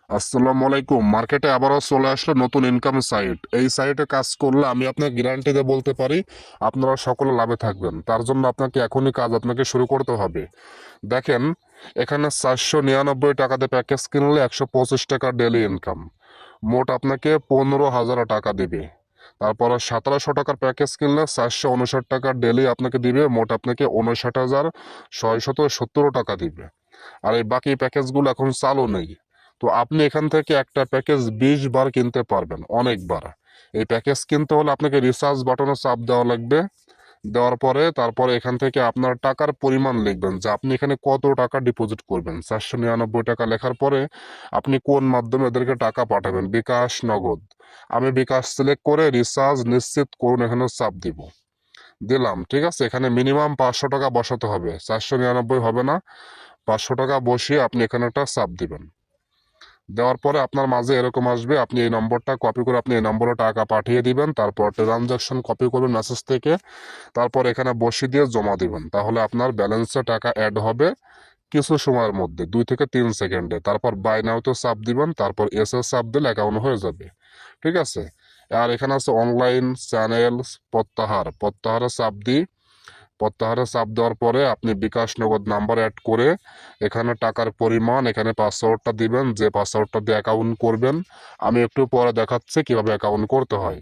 আসসালামু আলাইকুম। মার্কেটে আবারও চলে আসলো নতুন ইনকাম সাইট। এই সাইটে কাজ করলে আমি আপনাকে গ্যারান্টি দিয়ে বলতে পারি আপনারা সকলে লাভে থাকবেন। তার জন্য আপনাকে এখনই কাজ আপনাকে শুরু করতে হবে। দেখেন, এখানে 499 টাকাতে প্যাকেজ কিনলে 125 টাকা ডেলি ইনকাম। মোট আপনাকে 15,000 টাকা দিবে। তারপরে 1700 টাকার প্যাকেজ কিনলে 459 টাকা ডেলি আপনাকে দিবে। মোট আপনাকে 59,670 টাকা দিবে। আর এই বাকি প্যাকেজগুলো এখন চালু নেই। তো আপনি এখান থেকে একটা প্যাকেজ 20 বার কিনতে পারবেন, অনেকবার। এই প্যাকেজ কিনতে হলে আপনাকে রিচার্জ বাটনে চাপ দেওয়া লাগবে। দেওয়ার পরে তারপরে এখান থেকে আপনার টাকার পরিমাণ লিখবেন যে আপনি এখানে কত টাকা ডিপোজিট করবেন। 499 টাকা লেখার পরে আপনি কোন মাধ্যমে এদেরকে টাকা পাঠাবেন, বিকাশ, নগদ। আমি বিকাশ সিলেক্ট করে রিচার্জ নিশ্চিত করুন এখানে চাপ দিব। দিলাম, ঠিক আছে। এখানে মিনিমাম 500 টাকা বসাতে হবে, 499 হবে না। 500 টাকা বসিয়ে আপনি এখানে একটা চাপ দিবেন। দেওয়ার পরে আপনার মাঝে এরকম আসবে, আপনি এই নম্বরটা কপি করে আপনি এই নম্বরে টাকা পাঠিয়ে দিবেন। তারপর ট্রানজাকশন কপি করবেন মেসেজ থেকে। তারপর এখানে বসিয়ে দিয়ে জমা দিবেন। তাহলে আপনার ব্যালেন্সে টাকা অ্যাড হবে কিছু সময়ের মধ্যে, 2 থেকে 3 সেকেন্ডে। তারপর বাই নাওতে চাপ দিবেন, তারপর এস এর চাপ দিলে অ্যাকাউন্ট হয়ে যাবে। ঠিক আছে। আর এখানে আছে অনলাইন চ্যানেল প্রত্যাহার। প্রত্যাহারে চাপ দিই। প্রত্যাহারে চাপ দেওয়ার পরে আপনি বিকাশ নগদ নাম্বার অ্যাড করে এখানে টাকার পরিমাণ, এখানে পাসওয়ার্ডটা দিবেন, যে পাসওয়ার্ডটা দিয়ে অ্যাকাউন্ট করবেন। আমি একটু পরে দেখাচ্ছি কিভাবে অ্যাকাউন্ট করতে হয়।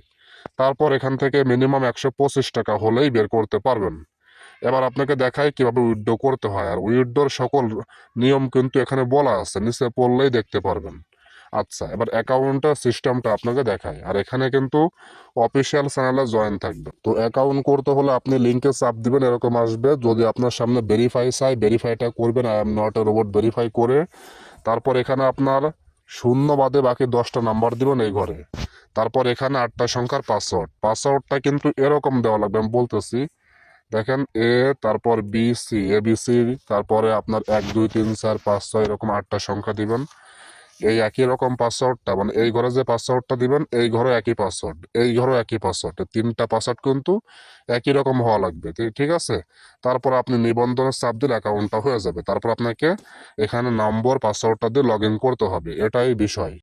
তারপর এখান থেকে মিনিমাম 125 টাকা হলেই বের করতে পারবেন। এবার আপনাকে দেখাই কিভাবে উইথড্র করতে হয়। আর উইথড্রর সকল নিয়ম কিন্তু এখানে বলা আছে, নিচে পড়লেই দেখতে পারবেন। আচ্ছা, এবার অ্যাকাউন্টের সিস্টেমটা আপনাকে দেখায়। আর এখানে কিন্তু অফিসিয়াল চ্যানেলে জয়েন থাকবে। তো অ্যাকাউন্ট করতে হলে আপনি লিঙ্কে চাপ দিবেন, এরকম আসবে। যদি আপনার সামনে ভেরিফাই চাই, ভেরিফাইটা করবেন, I am not a robot verify করে। তারপর এখানে আপনার শূন্য বাদে বাকি 10টা নাম্বার দিবেন এই ঘরে। তারপর এখানে 8টা সংখ্যার পাসওয়ার্ড। পাসওয়ার্ডটা কিন্তু এরকম দেওয়া লাগবে, আমি বলতেছি। দেখেন, এ, তারপর B C, A B C, তারপরে আপনার 1 2 3 4 5 6 এরকম 8টা সংখ্যা দিবেন। এই একই রকম পাসওয়ার্ডটা, মানে এই ঘরে যে পাসওয়ার্ডটা দিবেন এই ঘরে একই পাসওয়ার্ড, এই ঘরেও একই পাসওয়ার্ড, 3টা পাসওয়ার্ড কিন্তু একই রকম হওয়া লাগবে। ঠিক আছে। তারপর আপনি নিবন্ধনের চাপ দিলে অ্যাকাউন্টটা হয়ে যাবে। তারপর আপনাকে এখানে নম্বর পাসওয়ার্ডটা দিয়ে লগ ইন করতে হবে, এটাই বিষয়।